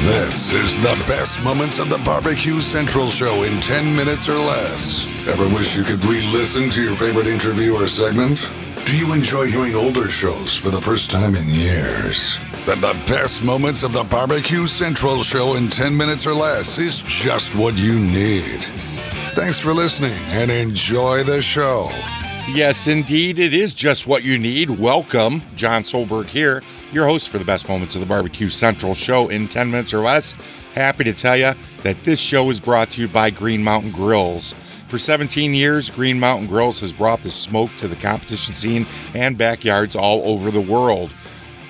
This is the best moments of the BBQ Central Show in 10 minutes or less. Ever wish you could re-listen to your favorite interview or segment? Do you enjoy hearing older shows for the first time in years? Then the best moments of the BBQ Central Show in 10 minutes or less is just what you need. Thanks for listening and enjoy the show. Yes, indeed, it is just what you need. Welcome, John Solberg here, your host for the best moments of the BBQ Central Show in 10 minutes or less. Happy to tell you that this show is brought to you by Green Mountain Grills. For 17 years, Green Mountain Grills has brought the smoke to the competition scene and backyards all over the world.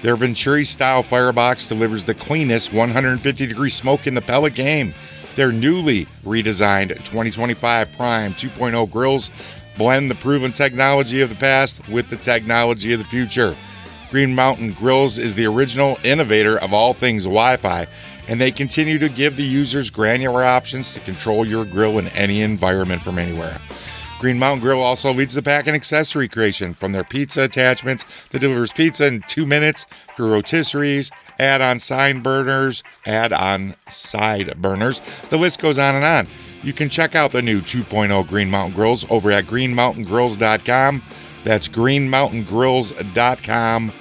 Their Venturi-style firebox delivers the cleanest 150-degree smoke in the pellet game. Their newly redesigned 2025 Prime 2.0 grills blend the proven technology of the past with the technology of the future. Green Mountain Grills is the original innovator of all things Wi-Fi, and they continue to give the users granular options to control your grill in any environment from anywhere. Green Mountain Grill also leads the pack in accessory creation, from their pizza attachments that delivers pizza in 2 minutes to rotisseries, add-on side burners. The list goes on and on. You can check out the new 2.0 Green Mountain Grills over at greenmountaingrills.com. That's greenmountaingrills.com.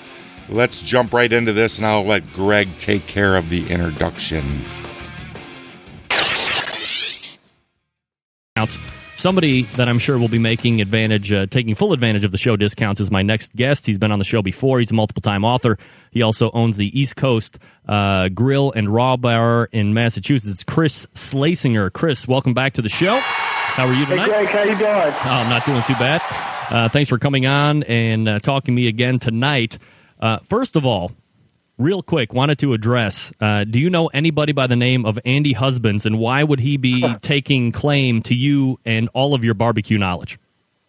Let's jump right into this, and I'll let Greg take care of the introduction. Somebody that I'm sure will be taking full advantage of the show discounts is my next guest. He's been on the show before. He's a multiple-time author. He also owns the East Coast Grill and Raw Bar in Massachusetts. Chris Schlesinger. Chris, welcome back to the show. How are you tonight? Hey, Greg, how you doing? Oh, I'm not doing too bad. Thanks for coming on and talking to me again tonight. First of all, real quick, wanted to address, do you know anybody by the name of Andy Husbands, and why would he be taking claim to you and all of your barbecue knowledge?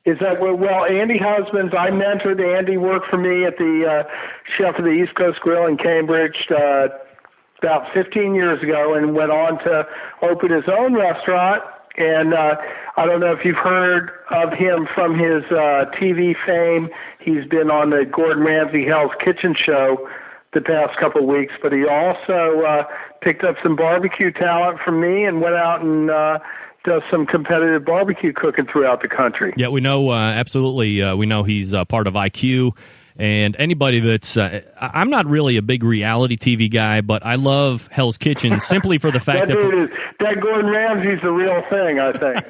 Is that, well, Andy Husbands, I mentored Andy, worked for me at the chef of the East Coast Grill in Cambridge about 15 years ago, and went on to open his own restaurant. And I don't know if you've heard of him from his TV fame. He's been on the Gordon Ramsay Hell's Kitchen show the past couple of weeks, but he also picked up some barbecue talent from me and went out and does some competitive barbecue cooking throughout the country. Yeah, we know, absolutely. We know he's part of IQ. And anybody that's, I'm not really a big reality TV guy, but I love Hell's Kitchen simply for the fact that Gordon Ramsay's the real thing, I think.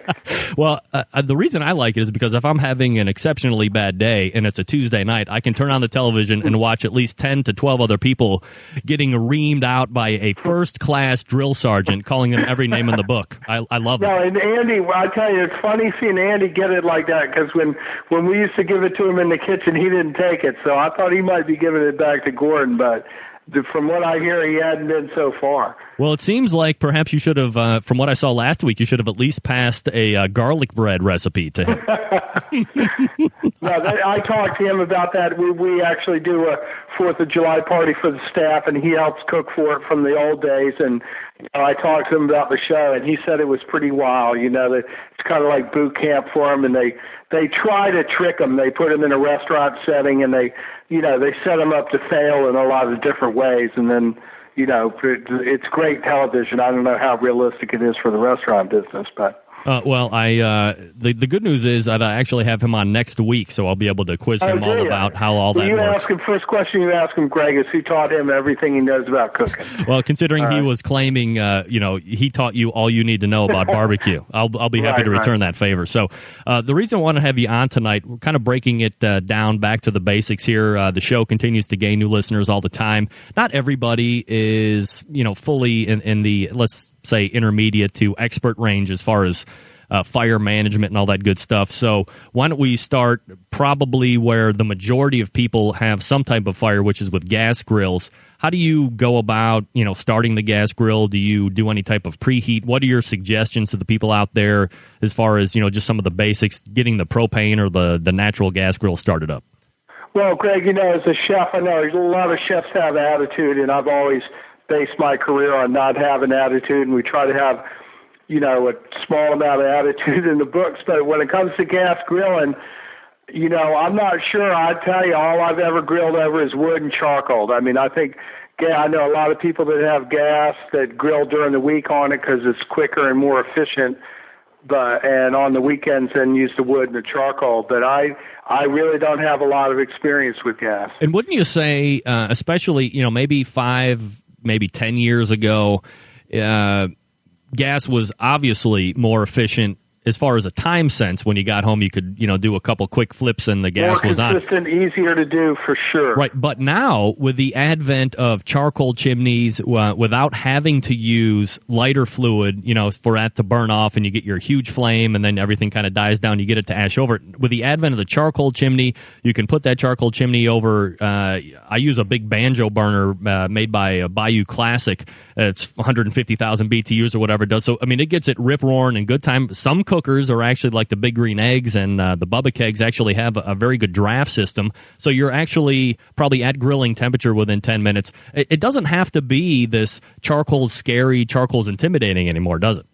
Well, the reason I like it is because if I'm having an exceptionally bad day and it's a Tuesday night, I can turn on the television and watch at least 10 to 12 other people getting reamed out by a first-class drill sergeant calling them every name in the book. I love it. No, and Andy, I tell you, it's funny seeing Andy get it like that, because when we used to give it to him in the kitchen, he didn't take it. So I thought he might be giving it back to Gordon, but from what I hear, he hadn't been so far. Well, it seems like perhaps you should have, from what I saw last week, you should have at least passed a garlic bread recipe to him. No, I talked to him about that. We actually do a 4th of July party for the staff, and he helps cook for it from the old days. And I talked to him about the show, and he said it was pretty wild. You know, that it's kind of like boot camp for him, and they try to trick him. They put him in a restaurant setting, and they set him up to fail in a lot of different ways. And then, it's great television. I don't know how realistic it is for the restaurant business, but. Well, the good news is that I actually have him on next week, so I'll be able to quiz him all about how all that works. Ask him, first question you ask him, Greg, is who taught him everything he knows about cooking. Well, considering he was claiming, he taught you all you need to know about barbecue, I'll be happy to return that favor. So the reason I want to have you on tonight, we're kind of breaking it down back to the basics here. The show continues to gain new listeners all the time. Not everybody is, fully in the, let's say, intermediate to expert range as far as fire management and all that good stuff. So why don't we start probably where the majority of people have some type of fire, which is with gas grills. How do you go about, starting the gas grill? Do you do any type of preheat? What are your suggestions to the people out there as far as, just some of the basics, getting the propane or the natural gas grill started up? Well, Greg, as a chef, I know a lot of chefs have attitude, and I've always based my career on not having attitude, and we try to have a small amount of attitude in the books. But when it comes to gas grilling, I'm not sure. I tell you, all I've ever grilled over is wood and charcoal. I mean, I think Yeah, I know a lot of people that have gas that grill during the week on it because it's quicker and more efficient, and on the weekends then use the wood and the charcoal. But I really don't have a lot of experience with gas. And wouldn't you say, especially maybe 5, maybe 10 years ago, gas was obviously more efficient as far as a time sense. When you got home, you could, do a couple quick flips and the gas was on. More consistent, easier to do for sure. Right, but now with the advent of charcoal chimneys, without having to use lighter fluid, for that to burn off and you get your huge flame and then everything kind of dies down, you get it to ash over. With the advent of the charcoal chimney, you can put that charcoal chimney over, I use a big banjo burner made by Bayou Classic. It's 150,000 BTUs or whatever it does. So, it gets it rip-roaring in good time. Some cookers are actually like the Big Green Eggs and the Bubba Kegs actually have a very good draft system. So you're actually probably at grilling temperature within 10 minutes. It doesn't have to be this charcoal's scary, charcoal's intimidating anymore, does it?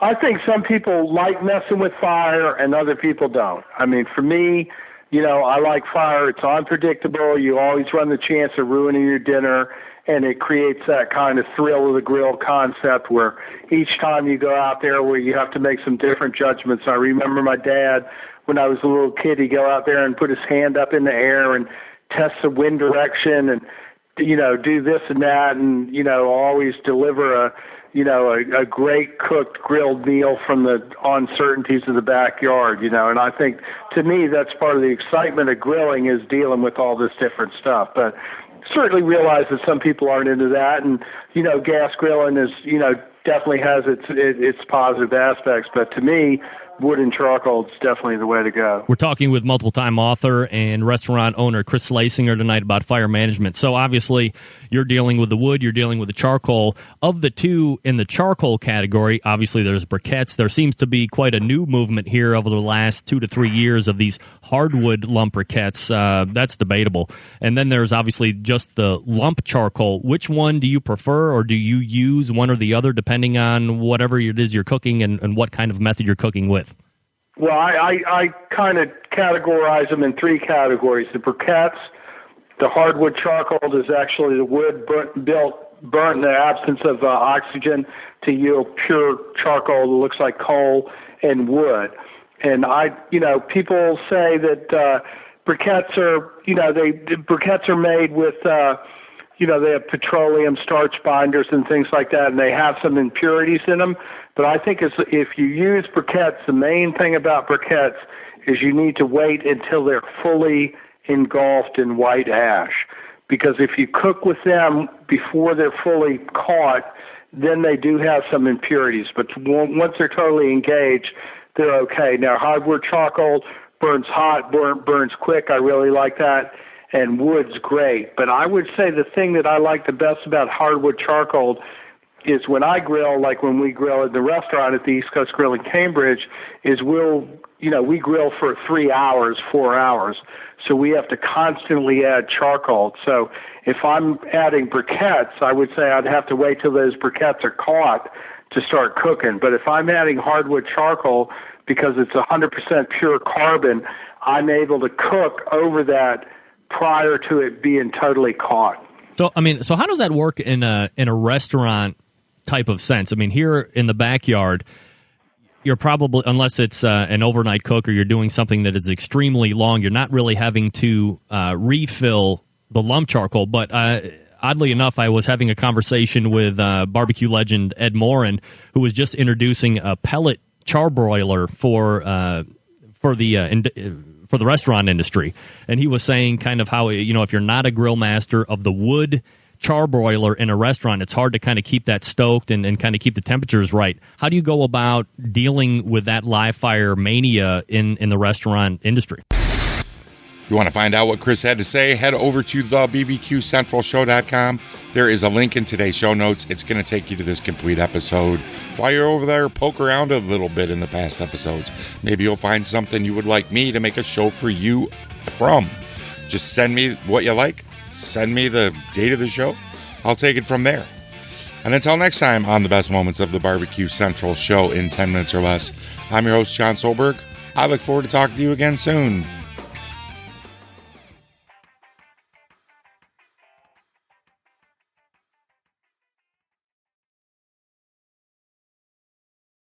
I think some people like messing with fire and other people don't. For me, I like fire. It's unpredictable. You always run the chance of ruining your dinner. And it creates that kind of thrill of the grill concept where each time you go out there where you have to make some different judgments. I remember my dad, when I was a little kid, he'd go out there and put his hand up in the air and test the wind direction and, do this and that and, always deliver a great cooked grilled meal from the uncertainties of the backyard, and I think to me that's part of the excitement of grilling is dealing with all this different stuff. But certainly realize that some people aren't into that, and gas grilling is definitely has its positive aspects. But to me, wood and charcoal is definitely the way to go. We're talking with multiple-time author and restaurant owner Chris Schlesinger tonight about fire management. So obviously, you're dealing with the wood, you're dealing with the charcoal. Of the two in the charcoal category, obviously there's briquettes. There seems to be quite a new movement here over the last 2 to 3 years of these hardwood lump briquettes. That's debatable. And then there's obviously just the lump charcoal. Which one do you prefer, or do you use one or the other depending on whatever it is you're cooking and what kind of method you're cooking with? Well, I kind of categorize them in 3 categories. The briquettes, the hardwood charcoal is actually the wood burnt in the absence of oxygen to yield pure charcoal that looks like coal and wood. And people say that briquettes are, briquettes are made with, they have petroleum starch binders and things like that, and they have some impurities in them. But I think if you use briquettes, the main thing about briquettes is you need to wait until they're fully engulfed in white ash. Because if you cook with them before they're fully caught, then they do have some impurities. But once they're totally engaged, they're okay. Now, hardwood charcoal burns hot, burns quick. I really like that. And wood's great. But I would say the thing that I like the best about hardwood charcoal is when I grill, like when we grill at the restaurant at the East Coast Grill in Cambridge, is we grill for 3 hours, 4 hours. So we have to constantly add charcoal. So if I'm adding briquettes, I would say I'd have to wait till those briquettes are caught to start cooking. But if I'm adding hardwood charcoal, because it's 100% pure carbon, I'm able to cook over that prior to it being totally caught. So how does that work in a restaurant type of sense? Here in the backyard, you're probably, unless it's an overnight cook or you're doing something that is extremely long, you're not really having to refill the lump charcoal. But oddly enough, I was having a conversation with barbecue legend Ed Morin, who was just introducing a pellet charbroiler for the restaurant industry. And he was saying kind of how, if you're not a grill master of the wood charbroiler in a restaurant, it's hard to kind of keep that stoked and kind of keep the temperatures right. How do you go about dealing with that live fire mania in the restaurant industry? You want to find out what Chris had to say? Head over to the bbqcentralshow.com. There is a link in today's show notes. It's going to take you to this complete episode. While you're over there, poke around a little bit in the past episodes. Maybe you'll find something you would like me to make a show for you from. Just send me what you like. Send me the date of the show. I'll take it from there. And until next time on the best moments of the Barbecue Central show in 10 minutes or less, I'm your host, John Solberg. I look forward to talking to you again soon.